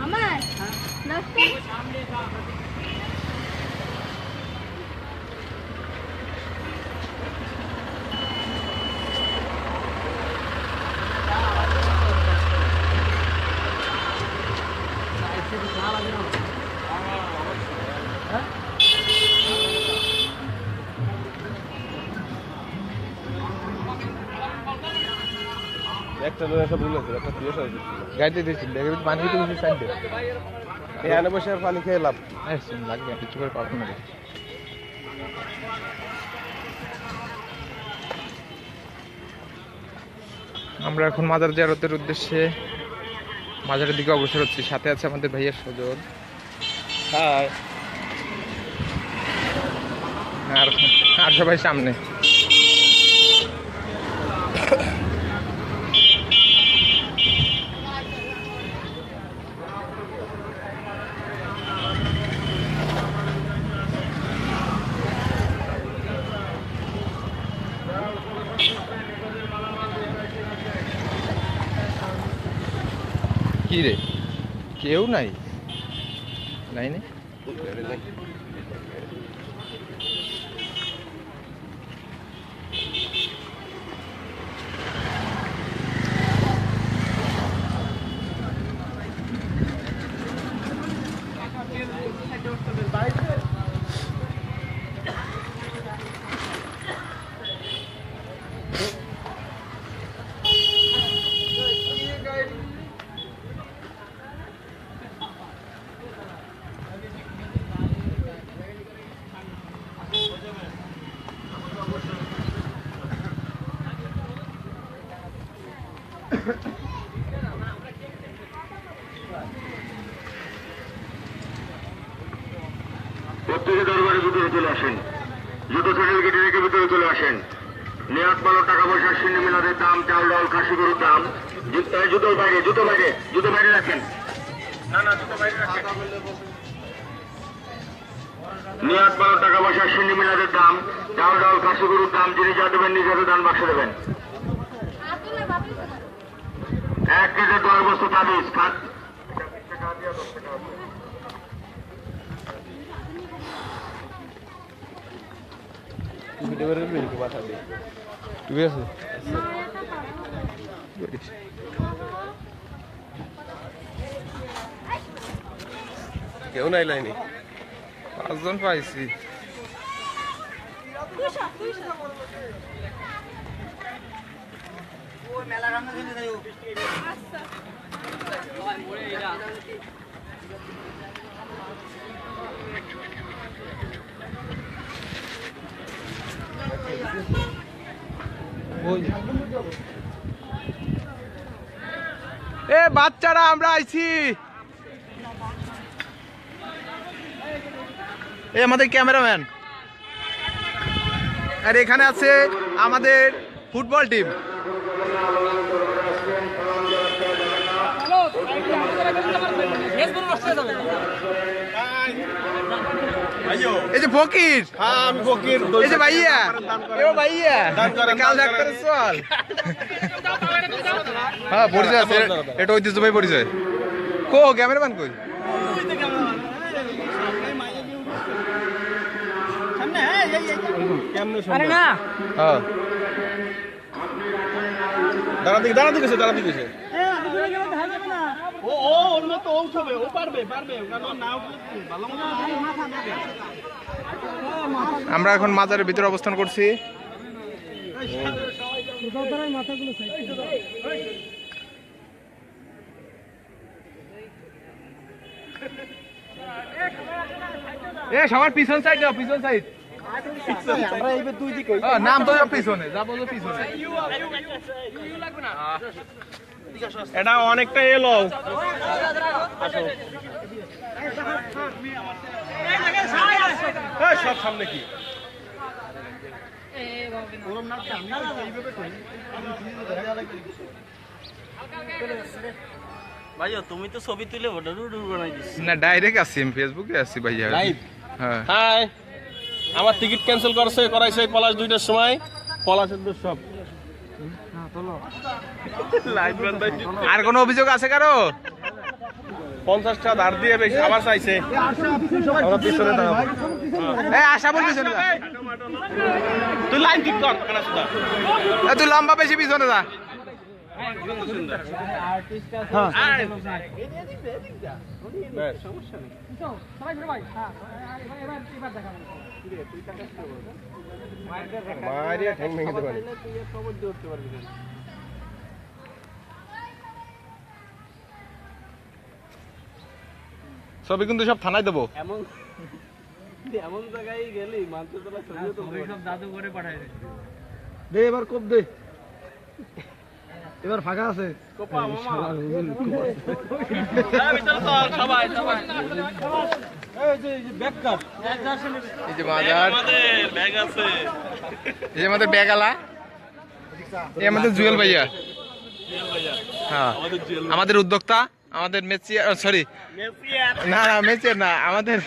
আমার একটা লোক এসে বলেছে একটা পিএস আছে গাড়িতে দিয়েছিল দেখে পানি তো কিছু সাইডে এখানে বসে আর পানি খেয়ে লাভ লাগবে কিছু করে পারবো না। আমরা এখন মাজার জিয়ারতের উদ্দেশ্যে মাজারের দিকে অগ্রসর হচ্ছি। সাথে আছে আমাদের ভাইয়া সজল আর সবাই সামনে। কি রে কেউ নাই নাই নাই প্রত্যেকে দরবারের ভিতরে চলে আসেন, জুতো স্যান্ডেল কেটে রেখে ভিতরে চলে আসেন। নিয়াত ভালো টাকা পয়সা শূন্য মিলাদের দাম, চাল ডাল খাসি গরুর দাম। জুতো বাইরে, জুতো বাইরে, জুতো বাইরে রাখেন। না না জুতো বাইরে রাখেন। নিয়াত ভালো টাকা পয়সা শূন্য মিলাদের দাম, চাল ডাল খাসি গরুর দাম। যিনি যা দেবেন নিজ হাতে দান বাক্সে দেবেন। 1 কেজি 10 বস্তু তাবিজ খাত কেউ নাই লাইনি 5 জন পাইছি। এ বাচ্চারা আমরা আইছি। এই আমাদের ক্যামেরাম্যান আর এখানে আছে আমাদের ফুটবল টিম। এই যে ফকির, আমি ফকির, এই যে ভাইয়া, এও ভাইয়া কাল ডাক্তার চল। হ্যাঁ পরিচয় আছে, এটা ঐতিহ্যবাহী পরিচয়। কো ক্যামেরাম্যান কই? দাঁড়াতে গেছে আমরা এখন মাজারের ভিতরে অবস্থান করছি। এ সবার পিছন সাইড যাও, পিছন সাইড। নাম তো পিছনে যাবো, পিছনে এটা অনেকটা এলো। সব সামনে কি ভাইয়া তুমি তো ছবি তুলে বানাই দিচ্ছি না, ডাইরেক্ট আছি আমি, ফেসবুকে আছি ভাইয়া। হ্যাঁ হাই, আমার টিকিট ক্যান্সেল করাইছে পলাশ 2টার সময়। পলাশের দোষ সব আর কোনো অভিযোগ আছে কারো? 50টা ধার দিয়ে বেশি আবার চাইছে। আমরা পিছনে দাঁড়াবো। আশা বল পিছনে যা। তুই লাইন ঠিক কর কানা সুদা। তুই লম্বা বেশি পিছনে যা। মারিয়া ঠ্যাং ভেঙে দিতে পারি। ছবি কিন্তু সব থানায় দেবো। এমন জায়গায় গেলি মানতে তোলা ছবিও তো সব দাদু করে পাঠায় দে এবার কোপ দে। এবার ফাঁকা আছে। কোপা মামা ভিতরে তো সবাই এই যে ব্যাগ কাট এই যে বাজার, আমাদের ব্যাগ আছে। এই যে আমাদের ব্যাগালা, এই আমাদের জুয়েল ভাইয়া। হ্যাঁ, আমাদের উদ্যোক্তা, আমাদের মেসিয়ার, সরি না না মেসিয়ার না, আমাদের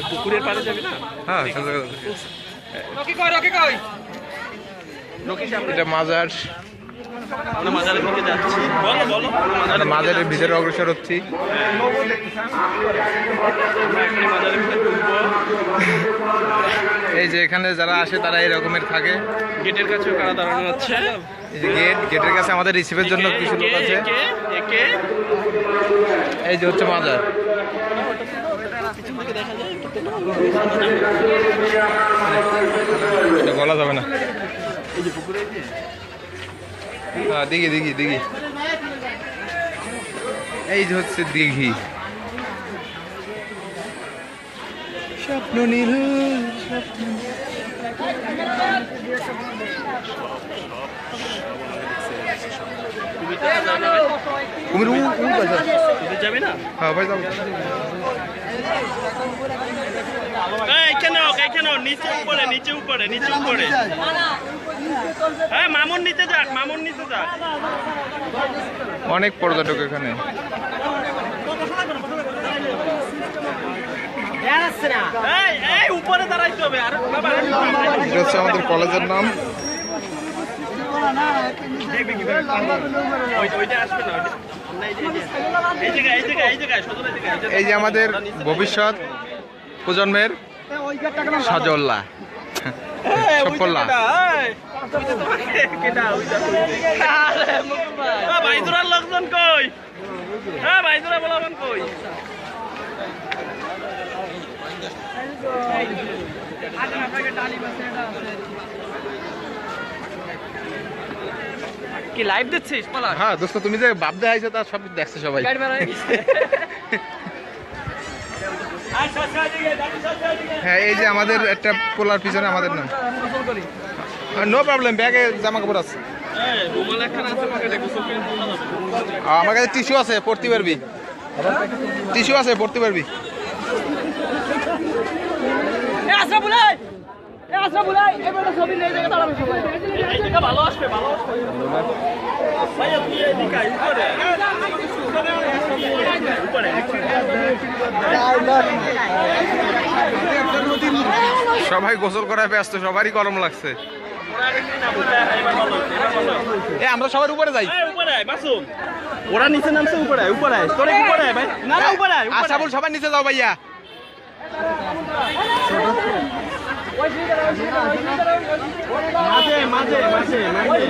পুকুরের পাড়ে যাবি না? হ্যাঁ এটা মাজার। আমরা মাজারের দিকে যাচ্ছি। বলো বলো আমরা মাজারের ভিতরে অগ্রসর হচ্ছি। আমরা এখানে মাজারের ভিতরে ঢুকবো। এই যে এখানে যারা আসে তারা এই রকমের থাকে। গেটের কাছেও কারা দাঁড়ানো আছে। এই যে গেটের কাছে আমাদের রিসিভের জন্য কিছু লোক আছে। একে এই যে হচ্ছে মাজার। এটা বলা যাবে না। হ্যাঁ দিঘি দিঘি দিঘি, এই যে হচ্ছে দিঘি। স্বপ্ন নীল কুমির যাবি না? হ্যাঁ ভাই যাবো। এখানে নিচে উপরে নিচে উপরে নিচে উপরে। হ্যাঁ মামুন নিচে যাক, মামুন নিচে যাক। অনেক পর্যটক এখানে। এই উপরে দাঁড়াইতে হবে। আর এটা হচ্ছে আমাদের কলেজের নাম। এই যে আমাদের ভবিষ্যৎ প্রজন্মের সজল্লা সফল্লা। ভাইদুরার লোকজন কই? হ্যাঁ ভাইদুরা বলাবেন কই? কি লাইভ দিচ্ছিস? হ্যাঁ দোস্ত, তুমি যে ভাবতে আইছো তার সব দেখছে সবাই। হ্যাঁ এই যে আমাদের একটা পোলার পিছনে আমাদের নাম। নো প্রবলেম, ব্যাগে জামা কাপড় আছে। আমার কাছে টিস্যু আছে, পড়তে পারবি। টিস্যু আছে, পড়তে পারবি। ভালো আসবে ভালো আসবে। সবাই গোসল করায় ব্যস্ত, সবারই গরম লাগছে। আমরা সবার উপরে যাই। ওরা নিচে নামছে, উপরে উপরে তোরে উপরে ভাই। না না উপরে আশাবুল সবাই নিচে যাও ভাইয়া। মাঝে মাঝে মাঝে মাঝে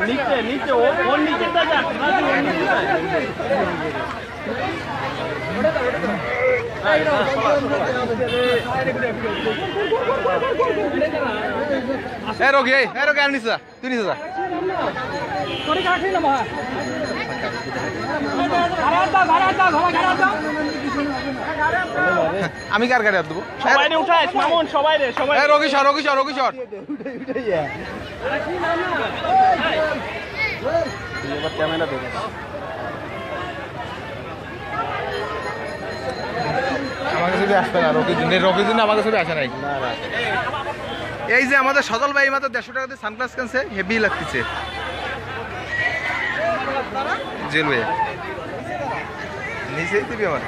নিচে নিচে ওর নিচেটা যাক। রোগী আর নিচে যা, তুই নিচে যা। আমি কার গাড়ি দেবো? সবাই উঠাইস মামুন, সবাই রে সবাই। রোগী সর, রোগী সর, রোগী সর। ক্যামেরা দেবে। আমার কাছে আসবে না, রোগীর জন্য আমার কাছে আসে নাই। এই যে আমাদের সজল ভাই মাত্র 150 টাকা দিয়ে সানগ্লাস কিনছে, হেভি লাগতেছে। জেল ভাই নিচেই দিবি আমার।